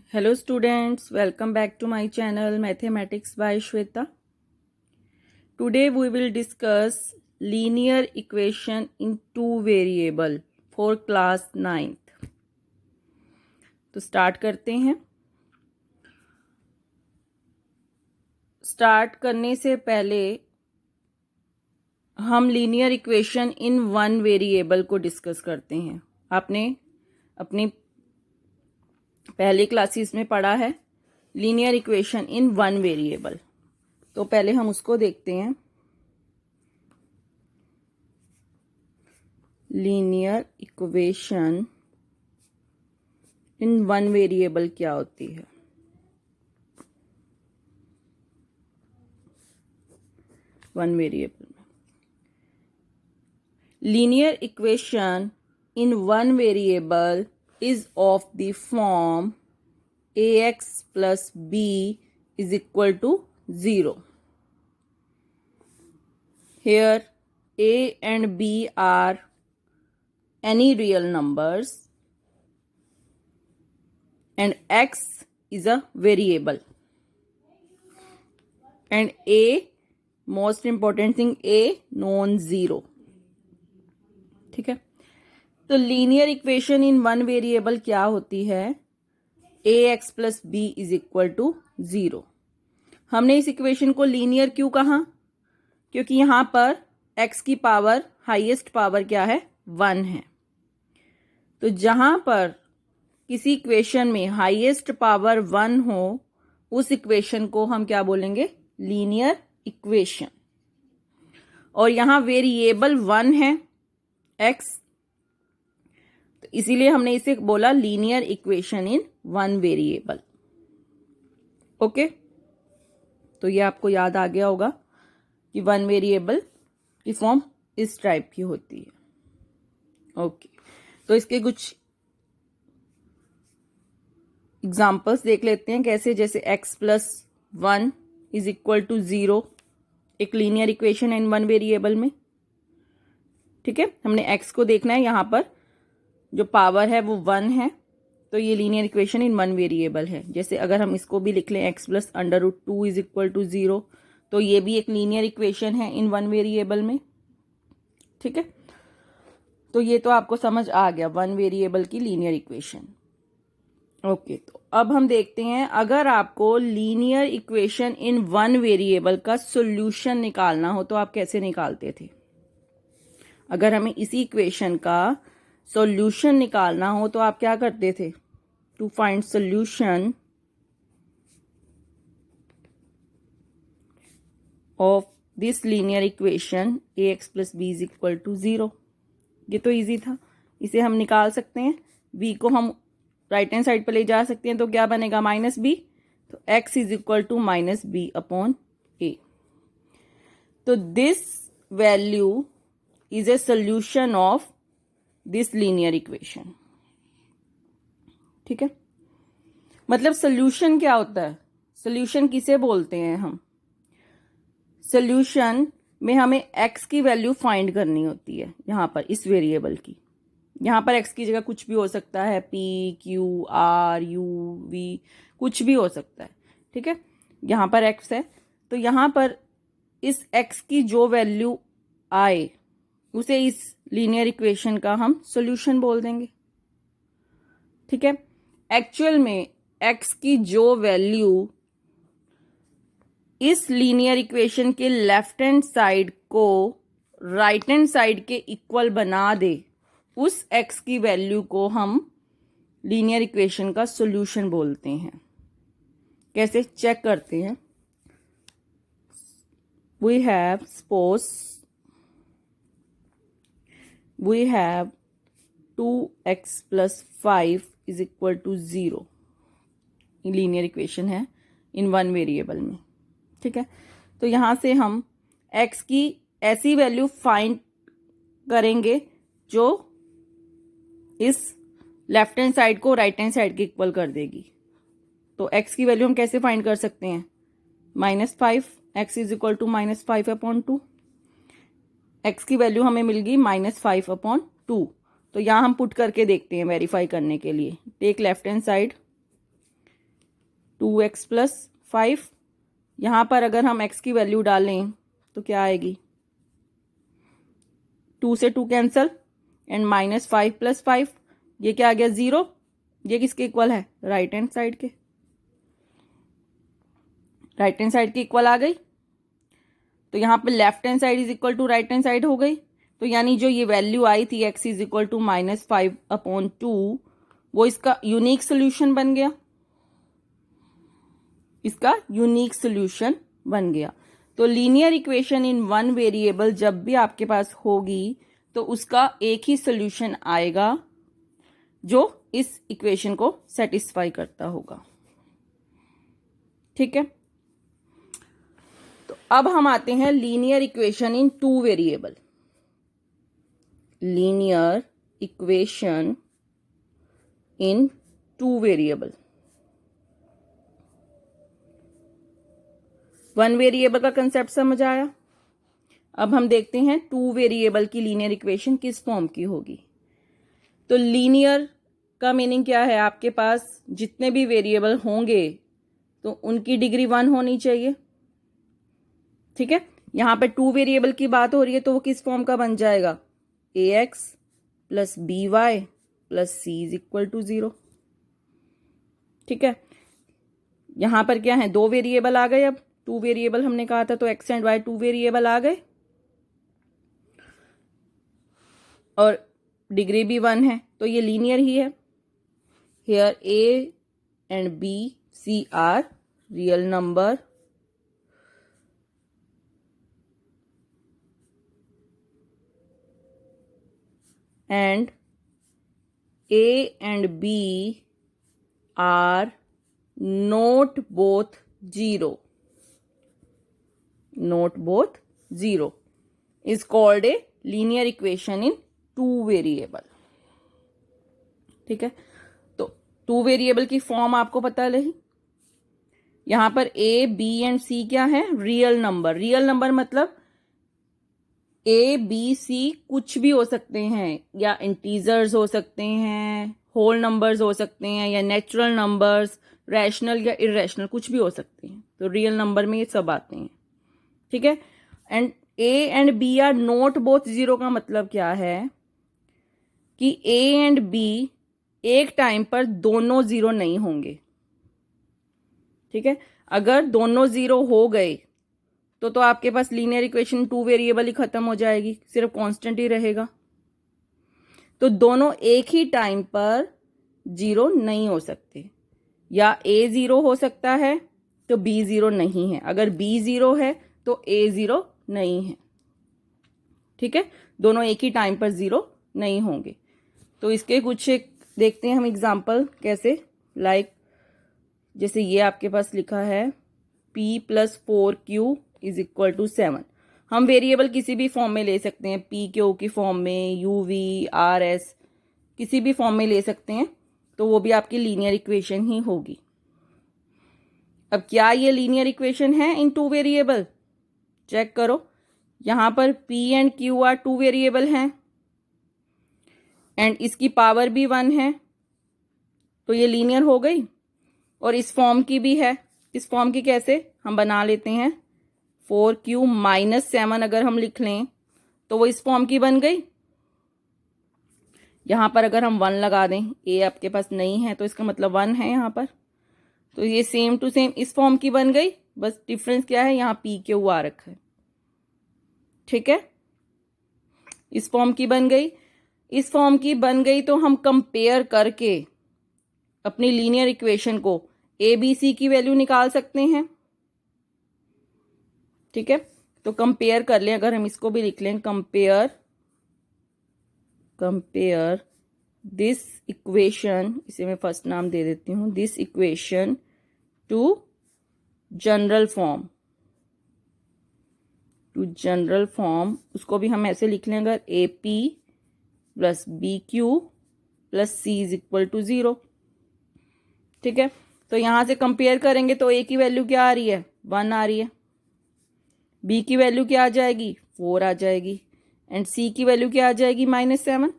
Hello students, welcome back to my channel Mathematics by Shweta. Today we will discuss linear equation in two variable for class 9th. तो start करते हैं। Start करने से पहले हम linear equation in one variable को discuss करते हैं। आपने अपनी पहले क्लासेस में पढ़ा है linear equation in one variable, तो पहले हम उसको देखते हैं। Linear equation in one variable क्या होती है? वन वेरिएबल में linear equation in one variable is of the form ax plus b is equal to 0. Here a and b are any real numbers and x is a variable, and a, most important thing, a non-zero. ठीक है, तो linear equation in one variable क्या होती है? A x plus B is equal to 0। हमने इस equation को linear क्यों कहा? क्योंकि यहां पर x की पावर, हाईएस्ट पावर क्या है? 1 है। तो जहां पर किसी इक्वेशन में हाईएस्ट पावर 1 हो, उस इक्वेशन को हम क्या बोलेंगे? Linear equation. और यहां वेरिएबल 1 है x, तो इसीलिए हमने इसे बोला linear equation in one variable. Okay, तो ये आपको याद आ गया होगा कि वन वेरिएबल की फॉर्म इस टाइप की होती है। ओके, तो इसके कुछ एग्जाम्पल्स देख लेते हैं कैसे। जैसे x plus 1 is equal to 0 एक लीनियर इक्वेशन है इन वन वेरिएबल में। ठीक है, हमने x को देखना है, यहां पर जो पावर है वो 1 है, तो ये linear equation in one variable है। जैसे अगर हम इसको भी लिख लें x plus under root 2 is equal to 0, तो ये भी एक लीनियर इक्वेशन है इन वन वेरिएबल में। ठीक है, तो ये तो आपको समझ आ गया वन वेरिएबल की लीनियर इक्वेशन। ओके, तो अब हम देखते हैं अगर आपको linear equation in one variable का सोल्यूशन निकालना हो तो आप कैसे निकालते थे? अगर हमें इसी इक्वेशन का सॉल्यूशन निकालना हो तो आप क्या करते थे? To find solution of this linear equation a x plus B is equal to 0, ये तो इजी था, इसे हम निकाल सकते हैं। b को हम राइट हैंड साइड पर ले जा सकते हैं, तो क्या बनेगा? माइनस बी, तो x is equal to minus B upon A. तो this value is a solution of this linear equation. ठीक है, मतलब सोल्यूशन क्या होता है? सोल्यूशन किसे बोलते हैं हम? सोल्यूशन में हमें x की वैल्यू फाइंड करनी होती है, यहां पर इस वेरिएबल की। यहां पर x की जगह कुछ भी हो सकता है, p, q, r, u, v, कुछ भी हो सकता है। ठीक है, यहां पर x है, तो यहां पर इस x की जो वैल्यू आए उसे इस लीनियर इक्वेशन का हम सॉल्यूशन बोल देंगे। ठीक है, एक्चुअल में x की जो वैल्यू इस लीनियर इक्वेशन के लेफ्ट हैंड साइड को राइट हैंड साइड के इक्वल बना दे, उस x की वैल्यू को हम लीनियर इक्वेशन का सॉल्यूशन बोलते हैं। कैसे चेक करते हैं? We have suppose we have 2x plus 5 is equal to 0, linear equation है इन वन वेरिएबल में। ठीक है, तो यहां से हम x की ऐसी वैल्यू फाइंड करेंगे जो इस लेफ्ट हैंड साइड को राइट हैंड साइड के इक्वल कर देगी। तो x की वैल्यू हम कैसे फाइंड कर सकते हैं? -5, x is equal to -5 upon 2। x की वैल्यू हमें मिल गई -5 अपॉन 2। तो यहां हम पुट करके देखते हैं वेरीफाई करने के लिए। Take left hand side, 2x+5, यहाँ पर अगर हम x की वैल्यू डालें तो क्या आएगी, 2 से 2 कैंसल एंड -5+5, ये क्या आ गया 0। ये किसके इक्वल है, राइट हैंड साइड के, राइट हैंड साइड की इक्वल आ गई। तो यहाँ पे left hand side is equal to right hand side हो गई। तो यानी जो ये वैल्यू आई थी x इज इक्वल टू -5/2, वो इसका यूनिक सोल्यूशन बन गया, इसका यूनिक सोल्यूशन बन गया। तो linear equation in one variable जब भी आपके पास होगी तो उसका एक ही सोल्यूशन आएगा जो इस इक्वेशन को सेटिस्फाई करता होगा। ठीक है, तो अब हम आते हैं लीनियर इक्वेशन इन टू वेरिएबल। लीनियर इक्वेशन इन टू वेरिएबल। वन वेरिएबल का कंसेप्ट समझ आया। अब हम देखते हैं टू वेरिएबल की लीनियर इक्वेशन किस फॉर्म की होगी। तो लीनियर का मीनिंग क्या है, आपके पास जितने भी वेरिएबल होंगे तो उनकी डिग्री 1 होनी चाहिए। ठीक है, यहां पे टू वेरिएबल की बात हो रही है तो वो किस फॉर्म का बन जाएगा, ax + by + c = 0। ठीक है, यहां पर क्या है, दो वेरिएबल आ गए। अब टू वेरिएबल हमने कहा था तो x and y two variable आ गए और डिग्री भी 1 है, तो ये लीनियर ही है। Here a and b c are real number and A and B are not both 0. Not both 0 is called a linear equation in two variable. ठीक है, तो टू वेरिएबल की फॉर्म आपको पता रही। यहां पर A, B एंड C क्या है, रियल नंबर। रियल नंबर मतलब A, B, C कुछ भी हो सकते हैं, या इंटीजर्स हो सकते हैं, होल नंबर्स हो सकते हैं, या नेचुरल नंबर्स, रैशनल या इरेशनल, कुछ भी हो सकते हैं। तो रियल नंबर में ये सब आते हैं। ठीक है, and A and B are not both 0 का मतलब क्या है कि A एंड B एक टाइम पर दोनों 0 नहीं होंगे। ठीक है, अगर दोनों 0 हो गए तो आपके पास लीनियर इक्वेशन टू वेरिएबल ही खत्म हो जाएगी, सिर्फ कांस्टेंट ही रहेगा। तो दोनों एक ही टाइम पर 0 नहीं हो सकते, या A 0 हो सकता है तो B 0 नहीं है, अगर B 0 है तो A 0 नहीं है। ठीक है, दोनों एक ही टाइम पर 0 नहीं होंगे। तो इसके कुछ देखते हैं हम एग्जाम्पल कैसे, लाइक जैसे ये आपके पास लिखा है P + 4Q = 7। हम वेरिएबल किसी भी फॉर्म में ले सकते हैं, P Q की फॉर्म में, UV RS किसी भी फॉर्म में ले सकते हैं, तो वो भी आपकी लीनियर इक्वेशन ही होगी। अब क्या ये लीनियर इक्वेशन है इन टू वेरिएबल, चेक करो। यहां पर P and Q are two variable हैं एंड इसकी पावर भी 1 है, तो ये लीनियर हो गई। और इस फॉर्म की भी है। इस फॉर्म की कैसे हम बना लेते हैं, 4Q - 7 अगर हम लिख लें तो वो इस फॉर्म की बन गई। यहां पर अगर हम 1 लगा दें, A आपके पास नहीं है तो इसका मतलब 1 है यहां पर, तो ये सेम टू सेम इस फॉर्म की बन गई। बस डिफरेंस क्या है, यहां P Q आ रखा है। ठीक है, इस फॉर्म की बन गई। इस फॉर्म की बन गई तो हम कंपेयर करके अपनी लीनियर इक्वेशन को ABC की वैल्यू निकाल सकते हैं। ठीक है, तो कंपेयर कर लें, अगर हम इसको भी लिख लें, कंपेयर दिस इक्वेशन, इसे मैं फर्स्ट नाम दे देती हूं, this equation two general form, उसको भी हम ऐसे लिख लें, अगर AP + BQ + C = 0। ठीक है, तो यहां से कंपेयर करेंगे तो A की वैल्यू क्या आ रही है, 1 आ रही है, B की वैल्यू क्या आ जाएगी, 4 आ जाएगी, एंड C की वैल्यू क्या आ जाएगी, -7।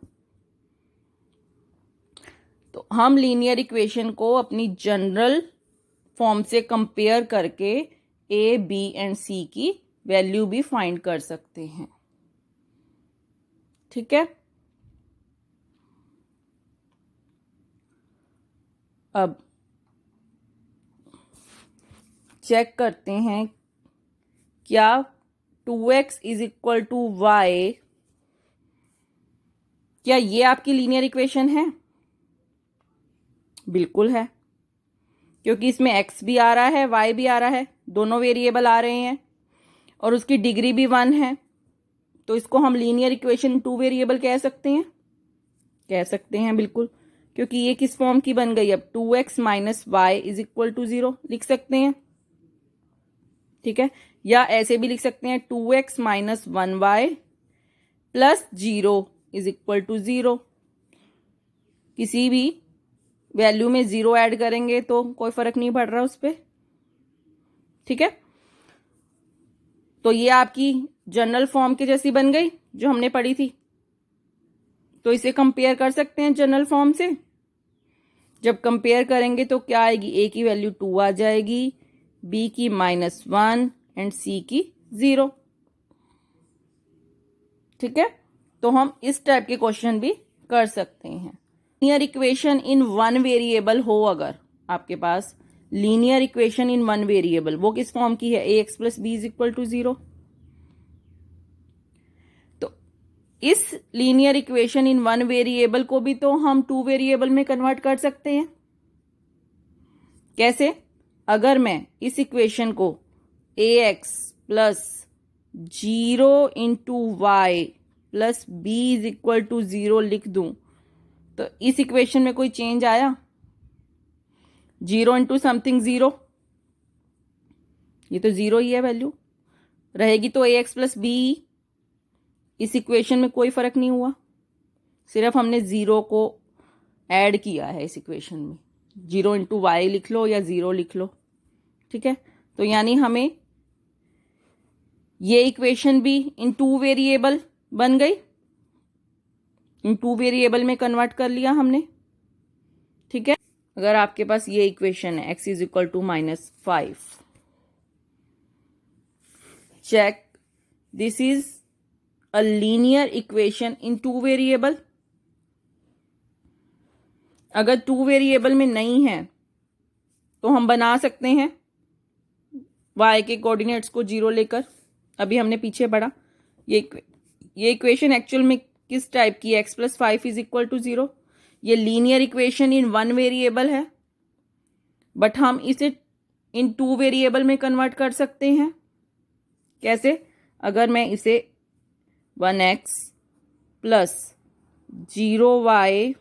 तो हम लीनियर इक्वेशन को अपनी जनरल फॉर्म से कंपेयर करके ए, बी एंड सी की वैल्यू भी फाइंड कर सकते हैं। ठीक है, अब चेक करते हैं क्या 2x is equal to Y, क्या ये आपकी लीनियर इक्वेशन है? बिल्कुल है, क्योंकि इसमें x भी आ रहा है y भी आ रहा है, दोनों वेरिएबल आ रहे हैं और उसकी डिग्री भी 1 है, तो इसको हम लीनियर इक्वेशन 2 वेरिएबल कह सकते हैं। कह सकते हैं बिल्कुल, क्योंकि ये किस फॉर्म की बन गई? अब 2x minus y is equal to 0 लिख सकते हैं। ठीक है, या ऐसे भी लिख सकते हैं 2x minus 1y plus 0 is equal to 0। किसी भी वैल्यू में 0 ऐड करेंगे तो कोई फर्क नहीं पड़ रहा उस पर। ठीक है, तो ये आपकी जनरल फॉर्म की जैसी बन गई जो हमने पढ़ी थी। तो इसे कंपेयर कर सकते हैं जनरल फॉर्म से। जब कंपेयर करेंगे तो क्या आएगी? ए की वैल्यू 2 आ जाएगी, बी की -1 एंड सी की 0। ठीक है, तो हम इस टाइप के क्वेश्चन भी कर सकते हैं। लीनियर इक्वेशन इन 1 वेरिएबल हो, अगर आपके पास लीनियर इक्वेशन इन 1 वेरिएबल, वो किस फॉर्म की है? ax plus B is equal to 0। तो इस लीनियर इक्वेशन इन 1 वेरिएबल को भी तो हम 2 वेरिएबल में कन्वर्ट कर सकते हैं। कैसे? अगर मैं इस इक्वेशन को ax plus 0 into y plus B is equal to 0 लिख दूं, तो इस इक्वेशन में कोई चेंज आया? 0 इंटू समथिंग 0, ये तो 0 ही है वैल्यू, रहेगी तो ax प्लस बी। इस इक्वेशन में कोई फर्क नहीं हुआ, सिर्फ हमने 0 को ऐड किया है इस इक्वेशन में। 0 इंटू वाई लिख लो या 0 लिख लो। ठीक है, तो यानी हमें ये इक्वेशन भी इन 2 वेरिएबल बन गई, इन 2 वेरिएबल में कन्वर्ट कर लिया हमने। ठीक है, अगर आपके पास ये इक्वेशन है x is equal to -5, check this is a linear equation in 2 variable. अगर 2 वेरिएबल में नहीं है तो हम बना सकते हैं y के कोऑर्डिनेट्स को 0 लेकर। अभी हमने पीछे पढ़ा, ये इक्वेशन एक्चुअल में किस टाइप की? x plus 5 is equal to 0। ये लीनियर इक्वेशन इन 1 वेरिएबल है, बट हम इसे इन 2 वेरिएबल में कन्वर्ट कर सकते हैं। कैसे? अगर मैं इसे 1x plus 0y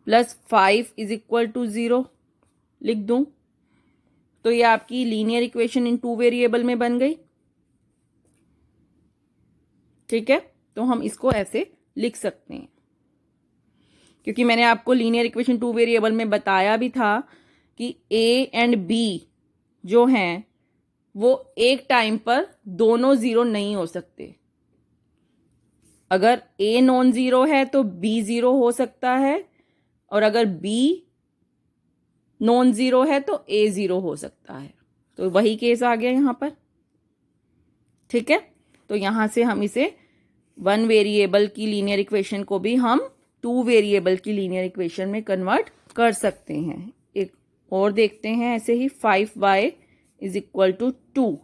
plus 5 is equal to 0 लिख दूं, तो ये आपकी लीनियर इक्वेशन इन 2 वेरिएबल में बन गई। ठीक है, तो हम इसको ऐसे लिख सकते हैं, क्योंकि मैंने आपको लीनियर इक्वेशन 2 वेरिएबल में बताया भी था कि a एंड b जो हैं वो एक टाइम पर दोनों 0 नहीं हो सकते। अगर a नॉन 0 है तो b 0 हो सकता है, और अगर b नॉन 0 है तो a 0 हो सकता है। तो वही केस आ गया यहां पर। ठीक है, तो यहां से हम इसे 1 वेरिएबल की लीनियर इक्वेशन को भी हम 2 वेरिएबल की लीनियर इक्वेशन में कन्वर्ट कर सकते हैं। एक और देखते हैं ऐसे ही, 5y इज इक्वल टू 2।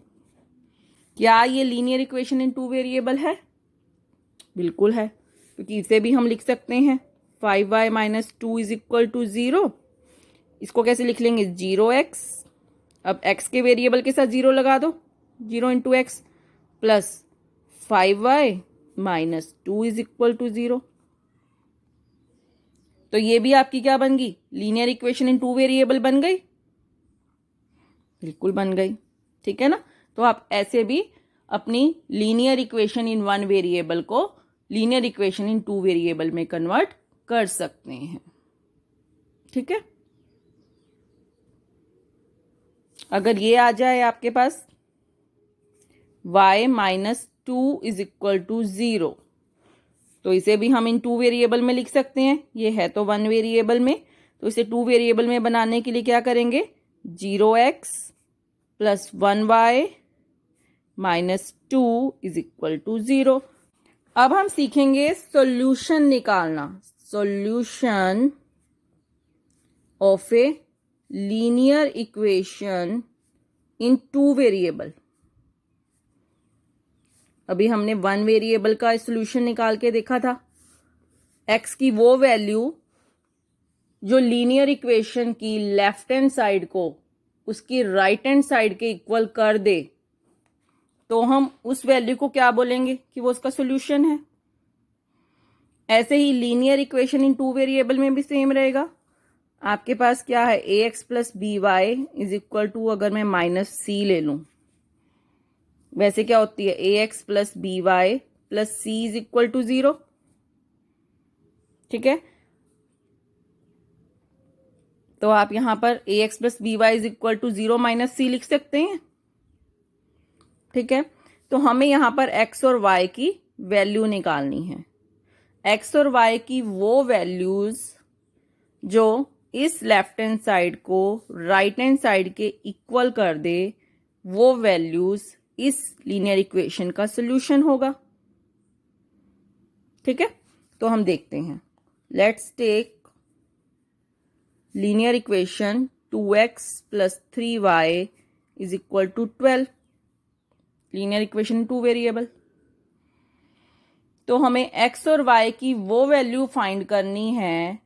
क्या ये लीनियर इक्वेशन इन 2 वेरिएबल है? बिल्कुल है, क्योंकि इसे भी हम लिख सकते हैं 5y minus 2 is equal to 0। इसको कैसे लिख लेंगे? 0x, अब x के वेरिएबल के साथ 0 लगा दो, 0 into x plus 5y minus 2 is equal to 0। तो ये भी आपकी क्या बन गई? लीनियर इक्वेशन इन 2 वेरिएबल बन गई। बिल्कुल बन गई। ठीक है ना, तो आप ऐसे भी अपनी लीनियर इक्वेशन इन 1 वेरिएबल को लीनियर इक्वेशन इन 2 वेरिएबल में कन्वर्ट कर सकते हैं। ठीक है, अगर ये आ जाए आपके पास y minus 2 is equal to 0, तो इसे भी हम इन 2 वेरिएबल में लिख सकते हैं। ये है तो 1 वेरिएबल में, तो इसे 2 वेरिएबल में बनाने के लिए क्या करेंगे? 0x plus 1y minus 2 is equal to 0। अब हम सीखेंगे सॉल्यूशन निकालना, solution of a linear equation in 2 variable. अभी हमने 1 वेरिएबल का सॉल्यूशन निकाल के देखा था। x की वो वैल्यू जो लीनियर इक्वेशन की लेफ्ट हैंड साइड को उसकी राइट हैंड साइड के इक्वल कर दे, तो हम उस वैल्यू को क्या बोलेंगे कि वो उसका सॉल्यूशन है। ऐसे ही लीनियर इक्वेशन इन 2 वेरिएबल में भी सेम रहेगा। आपके पास क्या है, ax plus B Y is equal to, अगर मैं माइनस सी ले लूं, वैसे क्या होती है, ax plus B Y plus C is equal to 0। ठीक है, तो आप यहां पर ax plus B Y is equal to 0 minus C लिख सकते हैं। ठीक है, तो हमें यहां पर x और y की वैल्यू निकालनी है। x और y की वो वैल्यूज जो इस लेफ्ट हैंड साइड को राइट हैंड साइड के इक्वल कर दे, वो वैल्यूज इस लीनियर इक्वेशन का सॉल्यूशन होगा। ठीक है, तो हम देखते हैं। Let's take linear equation 2x plus 3y is equal to 12। Linear equation 2 variable, तो हमें x और y की वो वैल्यू फाइंड करनी है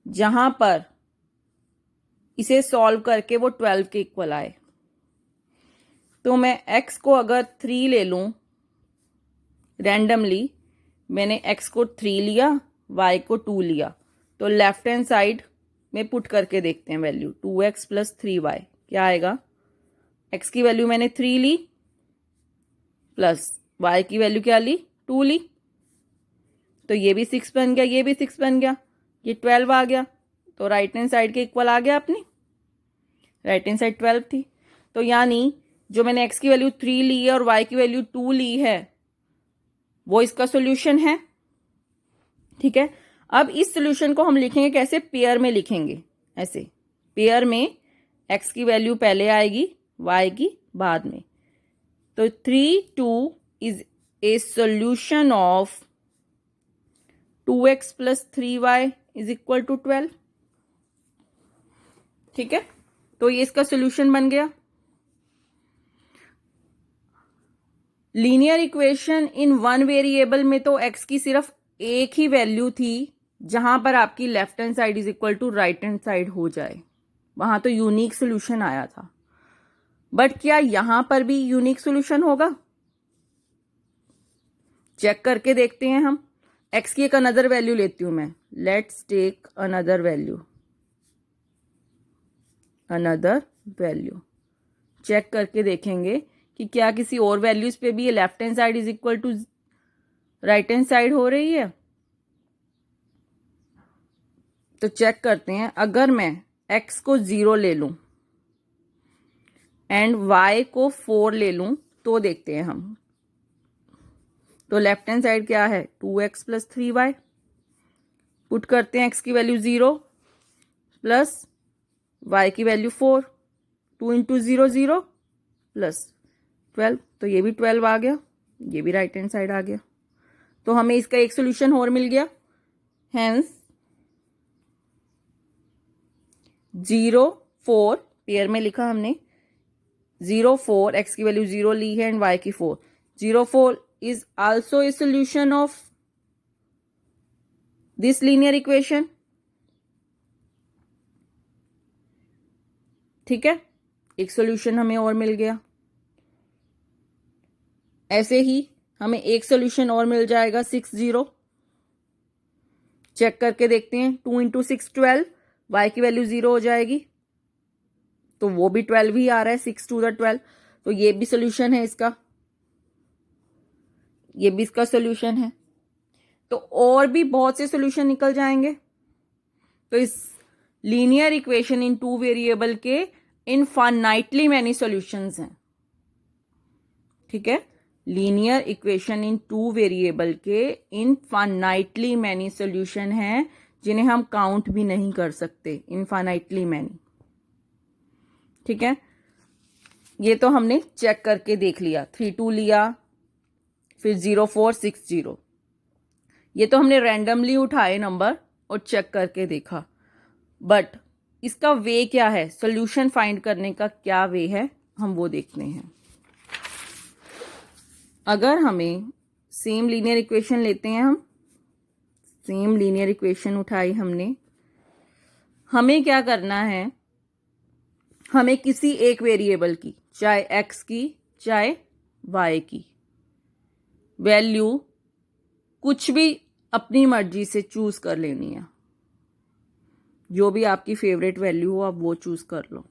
जहां पर इसे सॉल्व करके वो 12 के इक्वल आए। तो मैं x को अगर 3 ले लूं, रैंडमली मैंने x को 3 लिया, y को 2 लिया, तो लेफ्ट हैंड साइड में पुट करके देखते हैं वैल्यू। 2x प्लस 3y क्या आएगा, x की वैल्यू मैंने 3 ली प्लस y की वैल्यू क्या ली, 2 ली, तो ये भी 6 बन गया, ये भी 6 बन गया, ये 12 आ गया। तो राइट हैंड साइड के इक्वल आ गया अपनी, राइट हैंड साइड 12 थी। तो यानी जो मैंने x की वैल्यू 3 ली है और y की वैल्यू 2 ली है, वो इसका सॉल्यूशन है। ठीक है, अब इस सॉल्यूशन को हम लिखेंगे कैसे, पेयर में लिखेंगे। ऐसे पेयर में x की वैल्यू पहले आएगी, y की बाद में। तो 3 2 is a solution of 2x plus 3y is equal to 12। ठीक है, तो ये इसका सॉल्यूशन बन गया। लीनियर इक्वेशन इन 1 वेरिएबल में तो x की सिर्फ एक ही वैल्यू थी जहां पर आपकी left hand side is equal to right hand side हो जाए, वहां तो यूनिक सॉल्यूशन आया था। बट क्या यहां पर भी यूनिक सॉल्यूशन होगा, चेक करके देखते हैं हम। x की एक अनदर वैल्यू लेती हूं मैं, let's take another value, another value check करके देखेंगे कि क्या किसी और वैल्यूज पे भी ये left hand side is equal to right hand side हो रही है। तो चेक करते हैं, अगर मैं x को 0 ले लूं एंड y को 4 ले लूं, तो देखते हैं हम। तो लेफ्ट हैंड साइड क्या है, 2x प्लस 3y, पुट करते हैं x की वैल्यू 0 प्लस y की वैल्यू 4, 2 इंटू 0 0 प्लस 12, तो ये भी 12 आ गया, ये भी राइट हैंड साइड आ गया। तो हमें इसका एक सॉल्यूशन और मिल गया। हेंस 0 4 पेयर में लिखा हमने, 0 4 x की वैल्यू 0 ली है एंड y की 4, 0 4 is also a solution of this linear equation। ठीक है, एक सॉल्यूशन हमें और मिल गया। ऐसे ही हमें एक सॉल्यूशन और मिल जाएगा 6 0, चेक करके देखते हैं। 2 इंटू 6 12, y की वैल्यू 0 हो जाएगी, तो वो भी 12 ही आ रहा है, 6 टू द 12, तो ये भी सॉल्यूशन है इसका, ये भी इसका सॉल्यूशन है। तो और भी बहुत से सॉल्यूशन निकल जाएंगे। तो इस लीनियर इक्वेशन इन 2 वेरिएबल के इनफाइनाइटली मैनी सॉल्यूशंस हैं। ठीक है, लीनियर इक्वेशन इन 2 वेरिएबल के इनफाइनाइटली मैनी सॉल्यूशन हैं जिन्हें हम काउंट भी नहीं कर सकते, इनफाइनाइटली मैनी। ठीक है, ये तो हमने चेक करके देख लिया, 3 2 लिया, फिर 0 4 6 0, ये तो हमने रैंडमली उठाए नंबर और चेक करके देखा। बट इसका वे क्या है, सोल्यूशन फाइंड करने का क्या वे है, हम वो देखते हैं। अगर हमें सेम लीनियर इक्वेशन लेते हैं, हम सेम लीनियर इक्वेशन उठाई हमने, हमें क्या करना है, हमें किसी एक वेरिएबल की, चाहे x की चाहे y की, वैल्यू कुछ भी अपनी मर्जी से चूज कर लेनी है। जो भी आपकी फेवरेट वैल्यू हो आप वो चूज कर लो।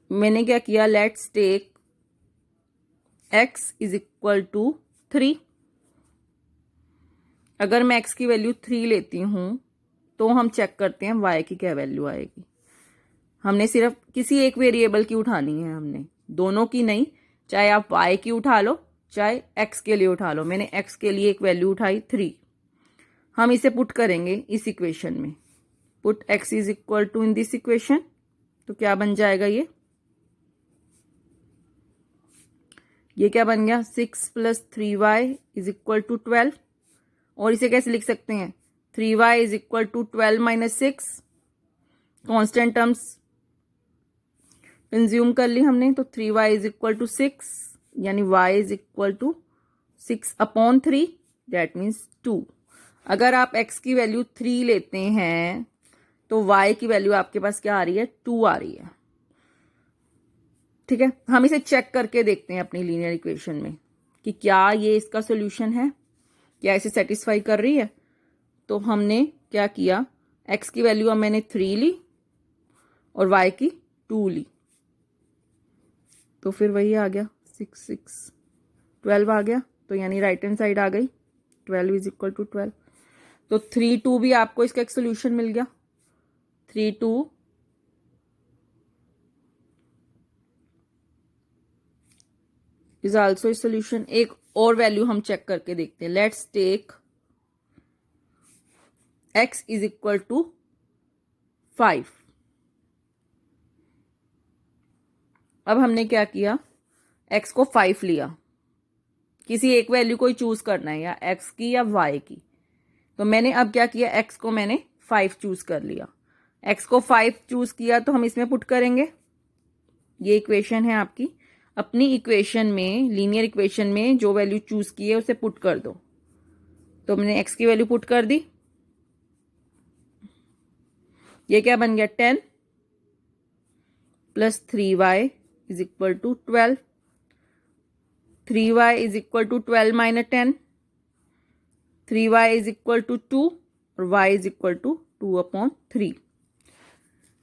मैंने क्या किया, let's take x is equal to 3। अगर मैं x की वैल्यू 3 लेती हूं तो हम चेक करते हैं y की क्या वैल्यू आएगी। हमने सिर्फ किसी एक वेरिएबल की उठानी है, हमने दोनों की नहीं, चाहे आप y की उठा लो चाहे x के लिए उठा लो। मैंने x के लिए एक वैल्यू उठाई 3, हम इसे पुट करेंगे इस इक्वेशन में। Put x is equal to in this equation, तो क्या बन जाएगा, ये क्या बन गया, 6 + 3y इज इक्वल टू 12। और इसे कैसे लिख सकते हैं, 3y is equal to 12 - 6, constant terms consume कर ली हमने, तो 3y इज इक्वल टू 6, यानी y is equal to 6/3, that means 2। अगर आप x की वैल्यू 3 लेते हैं तो y की वैल्यू आपके पास क्या आ रही है, 2 आ रही है। ठीक है, हम इसे चेक करके देखते हैं अपनी लीनियर इक्वेशन में कि क्या ये इसका सोल्यूशन है, क्या इसे सेटिस्फाई कर रही है। तो हमने क्या किया, x की वैल्यू अब मैंने 3 ली और y की 2 ली, तो फिर वही आ गया 6 6 12 आ गया, तो यानी राइट हैंड साइड आ गई, 12 इज इक्वल टू 12। तो 3 2 भी आपको इसका एक सोल्यूशन मिल गया, 3 2 इज आल्सो ए सोल्यूशन। एक और वैल्यू हम चेक करके देखते हैं, let's take x is equal to 5। अब हमने क्या किया, x को 5 लिया, किसी एक वैल्यू को ही चूज करना है, या x की या y की। तो मैंने अब क्या किया, x को मैंने 5 चूज कर लिया। x को 5 चूज किया तो हम इसमें पुट करेंगे, ये इक्वेशन है आपकी। अपनी इक्वेशन में, लीनियर इक्वेशन में जो वैल्यू चूज की है उसे पुट कर दो। तो मैंने x की वैल्यू पुट कर दी, ये क्या बन गया, 10 + 3y is equal to 12। 3y is equal to 12 - 10, 3y is equal to 2 और y इज इक्वल टू 2/3।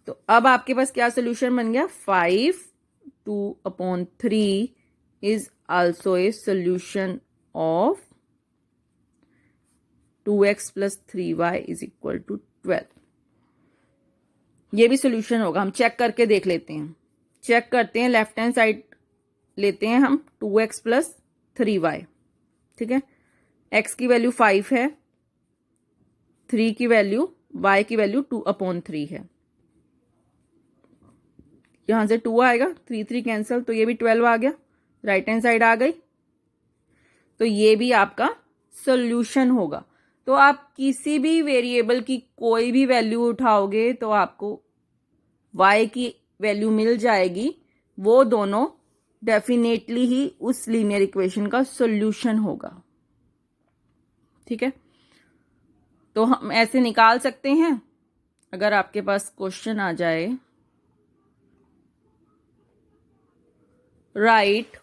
तो अब आपके पास क्या सोल्यूशन बन गया, 5 2/3 is also a solution of 2x + 3y is equal to 12। ये भी सोल्यूशन होगा, हम चेक करके देख लेते हैं। चेक करते हैं, लेफ्ट हैंड साइड लेते हैं हम 2x + 3y। ठीक है, x की वैल्यू 5 है, 3 की वैल्यू, y की वैल्यू 2/3 है। यहां से 2 आएगा, 3 3 कैंसिल, तो ये भी 12 आ गया, राइट हैंड साइड आ गई। तो ये भी आपका सोल्यूशन होगा। तो आप किसी भी वेरिएबल की कोई भी वैल्यू उठाओगे तो आपको y की वैल्यू मिल जाएगी, वो दोनों डेफिनेटली ही उस लीनियर इक्वेशन का सोल्यूशन होगा। ठीक है, तो हम ऐसे निकाल सकते हैं। अगर आपके पास क्वेश्चन आ जाए, right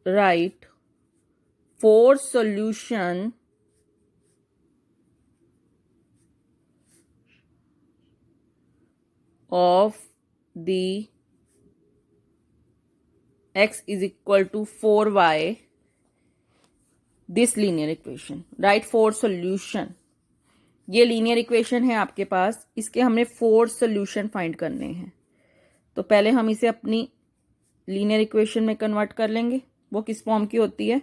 write 4 solution of the x is equal to 4y this linear equation. Write 4 solution. ये लीनियर इक्वेशन है आपके पास, इसके हमने 4 सोल्यूशन फाइंड करने हैं। तो पहले हम इसे अपनी लीनियर इक्वेशन में कन्वर्ट कर लेंगे। वो किस फॉर्म की होती है,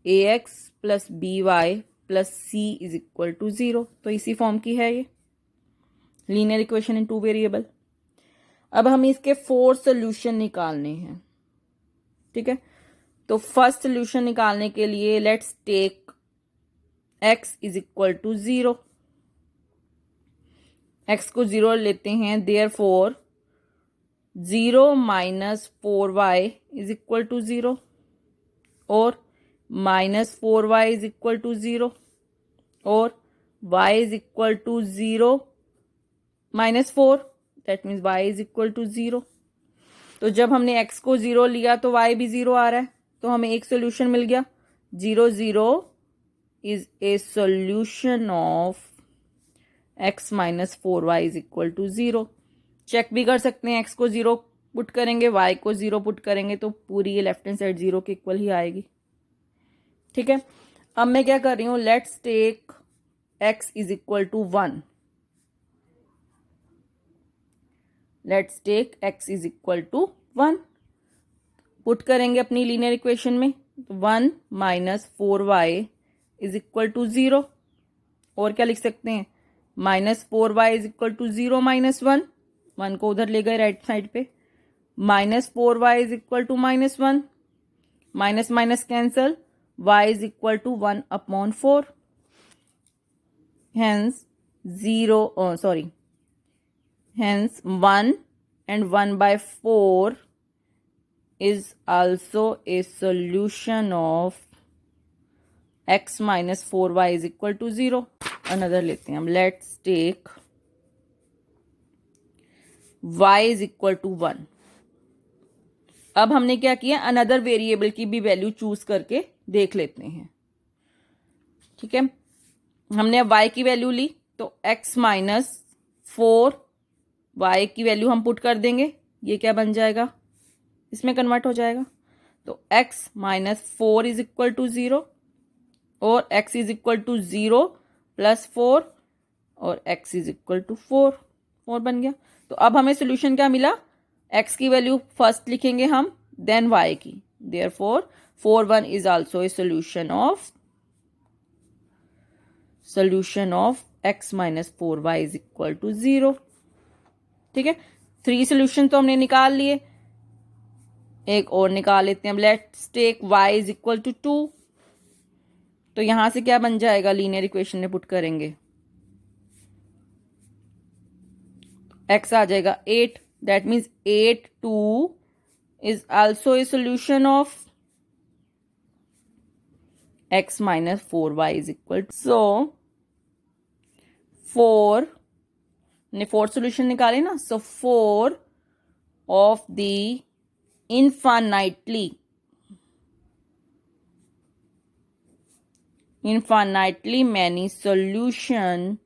ax + by + c is equal to 0। तो इसी फॉर्म की है ये। Linear equation in 2 variable. अब हमें इसके 4 सोल्यूशन निकालने हैं, ठीक है। तो फर्स्ट सोल्यूशन निकालने के लिए let's take x is equal to 0। x को 0 लेते हैं, therefore 0 minus 4y is equal to 0 और minus 4y is equal to 0 और y is equal to 0 minus 4, that means y is equal to 0। तो जब हमने x को 0 लिया तो y भी 0 आ रहा है, तो हमें एक सोल्यूशन मिल गया। 0 0 is a solution of x minus 4y is equal to 0। Check भी कर सकते हैं, x को 0 पुट करेंगे, y को 0 पुट करेंगे तो पूरी ये लेफ्ट हैंड साइड 0 के इक्वल ही आएगी, ठीक है। अब मैं क्या कर रही हूं, let's take x is equal to 1। Let's take x is equal to 1, put करेंगे अपनी लीनियर इक्वेशन में। 1 minus 4y is equal to 0 और क्या लिख सकते हैं, minus 4y is equal to 0 minus 1, 1 को उधर ले गए राइट साइड पे, minus 4y is equal to minus 1, minus minus cancel, y is equal to 1 upon 4, hence 1 and 1 by 4 is also a solution of x minus 4y is equal to 0. Another लेते हैं हम, let's take y is equal to 1. अब हमने क्या किया, another variable की भी value choose करके देख लेते हैं, ठीक है। हमने अब y की वैल्यू ली तो x माइनस 4 y की वैल्यू हम पुट कर देंगे, ये क्या बन जाएगा, इसमें कन्वर्ट हो जाएगा। तो x minus 4 is equal to 0 और x is equal to 0 plus 4 और x इज इक्वल टू 4 बन गया। तो अब हमें सोल्यूशन क्या मिला, x की वैल्यू फर्स्ट लिखेंगे हम, देन y की, therefore 4 1 is also a solution of x minus 4y is equal to 0, ठीक है। 3 सोल्यूशन तो हमने निकाल लिए, एक और निकाल लेते हैं। Let's take y is equal to 2। तो यहां से क्या बन जाएगा, लीनियर इक्वेशन में पुट करेंगे, x आ जाएगा 8, that means 8 2 is also a solution of x minus 4y is equal to, so 4 ने 4 सोल्यूशन निकाले ना, so 4 of the infinitely many solution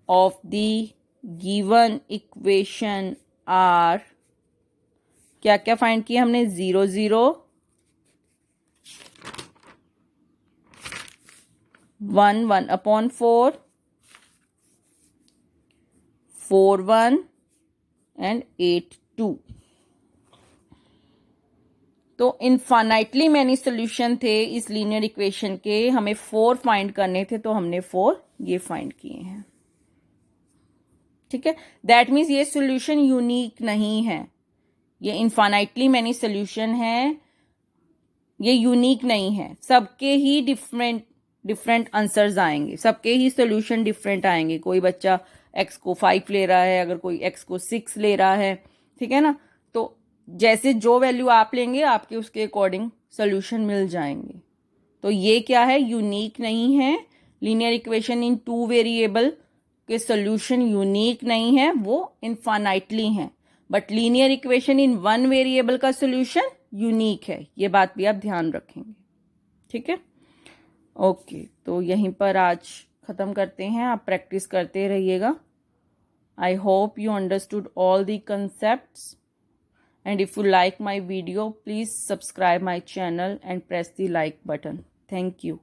of the given equation are, क्या क्या फाइंड किया हमने, 0 0 1 1 अपॉन 4 4 1 एंड 8 2। तो इनफाइनाइटली मैनी सोल्यूशन थे इस लीनियर इक्वेशन के, हमें 4 फाइंड करने थे तो हमने 4 ये फाइंड किए हैं, ठीक है। दैट मीन्स ये सोल्यूशन यूनिक नहीं है, ये इनफाइनाइटली मैनी सोल्यूशन है, ये यूनिक नहीं है, सबके ही डिफरेंट आंसर्स आएंगे, सबके ही सोल्यूशन डिफरेंट आएंगे। कोई बच्चा x को 5 ले रहा है, अगर कोई x को 6 ले रहा है, ठीक है ना। तो जैसे जो वैल्यू आप लेंगे आपके उसके अकॉर्डिंग सोल्यूशन मिल जाएंगे। तो ये क्या है, यूनिक नहीं है। लीनियर इक्वेशन इन 2 वेरिएबल के सोल्यूशन यूनिक नहीं है, वो इनफाइनाइटली हैं। But linear equation in 1 variable का सोल्यूशन यूनिक है, ये बात भी आप ध्यान रखेंगे, ठीक है। ओके, तो यहीं पर आज ख़त्म करते हैं, आप प्रैक्टिस करते रहिएगा। I hope you understood all the concepts, and if you like my video, please subscribe my channel and press the like button. Thank you.